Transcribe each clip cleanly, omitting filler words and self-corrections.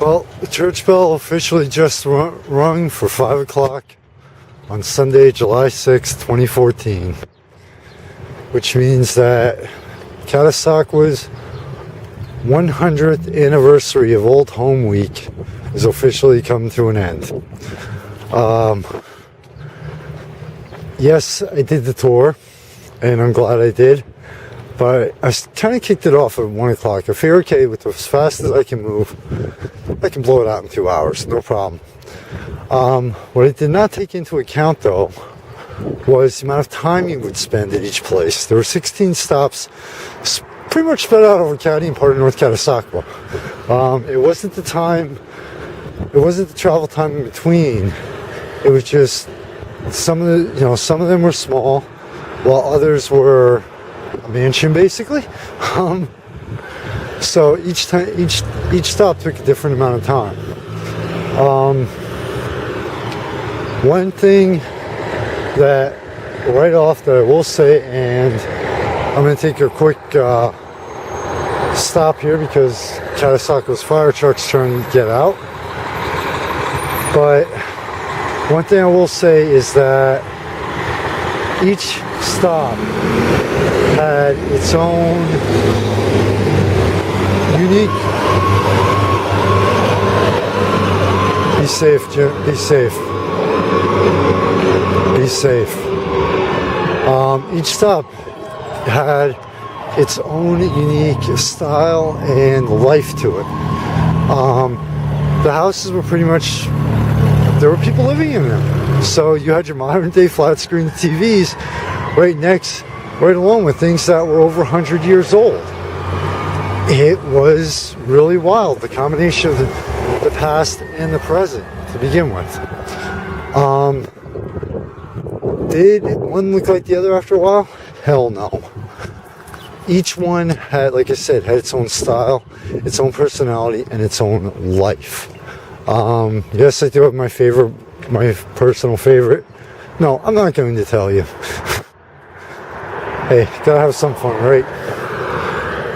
Well, the church bell officially just rung for 5 o'clock on Sunday, July 6th, 2014, which means that Catasauqua's 100th anniversary of Old Home Week is officially come to an end. Yes, I did the tour, and I'm glad I did. But I kind of kicked it off at 1 o'clock. I figured, okay, with as fast as I can move, I can blow it out in 2 hours, no problem. What I did not take into account, though, was the amount of time you would spend at each place. There were 16 stops, pretty much spread out over county and part of North Catasauqua. It wasn't the travel time in between. It was just some of them were small, while others were a mansion, basically. So each stop took a different amount of time. One thing that right off that I will say, and I'm going to take a quick stop here because Catasauqua's fire truck's trying to get out. But one thing I will say is that each stop had its own unique. Be safe, Jim. Be safe. Be safe. Each stop had its own unique style and life to it. The houses were pretty much, there were people living in them. So you had your modern day flat screen TVs right along with things that were over 100 years old. It was really wild, the combination of the past and the present to begin with. Did one look like the other after a while? Hell no. Each one had, like I said, had its own style, its own personality, and its own life. Yes, I do have my personal favorite. No, I'm not going to tell you. Hey, gotta have some fun, right?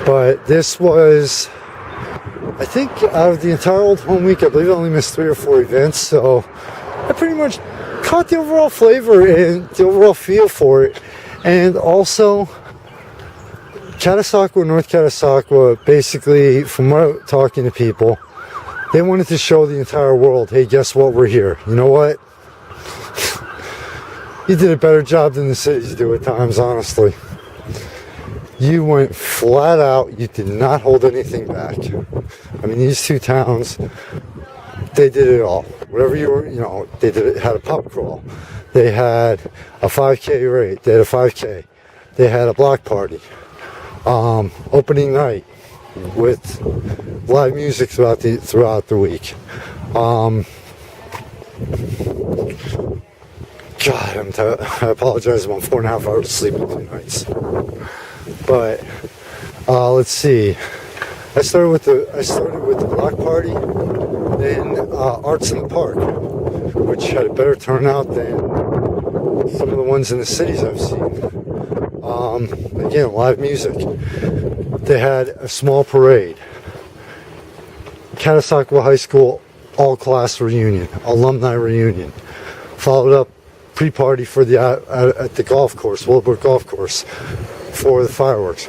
But this was, I think, out of the entire Old Home Week, I believe I only missed 3 or 4 events, so I pretty much caught the overall flavor and the overall feel for it. And also, Catasauqua, North Catasauqua, basically, from what I'm talking to people, they wanted to show the entire world, hey, guess what, we're here. You know what? You did a better job than the cities do at times, honestly. You went flat out. You did not hold anything back. I mean, these two towns, they did it all. Whatever they had a pub crawl. They had a 5K rate. They had a 5K. They had a block party. Opening night with live music throughout the week. God, I apologize. I'm on 4.5 hours of sleep in 2 nights. But let's see. I started with the block party, then Arts in the Park, which had a better turnout than some of the ones in the cities I've seen. Again, live music. They had a small parade. Catasauqua High School all-class reunion, alumni reunion, followed up pre-party for at the golf course, Willowbrook Golf Course, for the fireworks.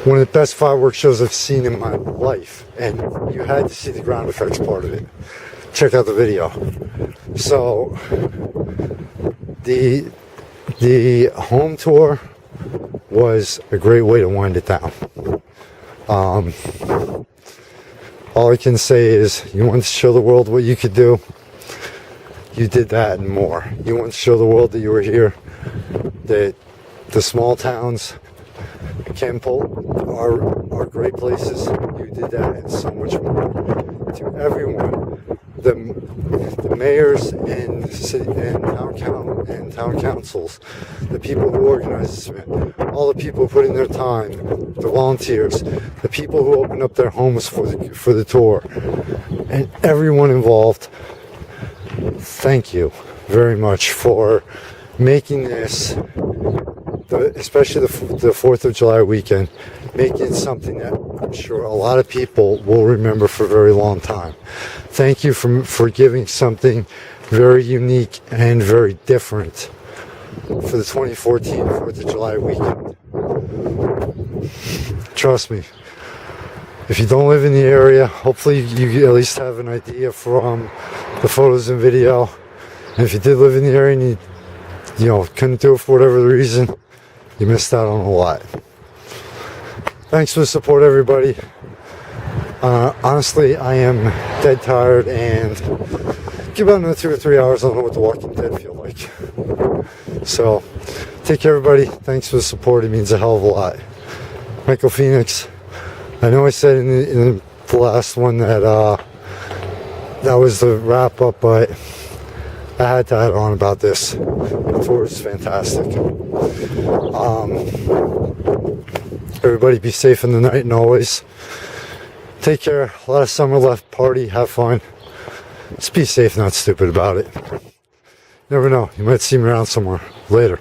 One of the best fireworks shows I've seen in my life, and you had to see the ground effects part of it. Check out the video. So the home tour was a great way to wind it down. All I can say is, you want to show the world what you could do. You did that and more. You want to show the world that you were here, that the small towns can are great places. You did that and so much more. To everyone, the mayors and town councils, the people who organize this event, all the people who put in their time, the volunteers, the people who opened up their homes for the tour, and everyone involved. Thank you very much for making this, especially the 4th of July weekend, making something that I'm sure a lot of people will remember for a very long time. Thank you for giving something very unique and very different for the 2014 4th of July weekend. Trust me, if you don't live in the area, hopefully you at least have an idea from the photos and video. And if you did live in the area and you couldn't do it for whatever the reason, you missed out on a lot. Thanks for the support, everybody. Honestly, I am dead tired, and give about another 2 or 3 hours, I don't know what The Walking Dead feel like. So, take care, everybody. Thanks for the support. It means a hell of a lot. Michael Phoenix. I know I said in the last one that that was the wrap up, but I had to add on about this. The tour is fantastic. Everybody be safe in the night and always. Take care. A lot of summer left. Party. Have fun. Just be safe, not stupid about it. Never know. You might see me around somewhere. Later.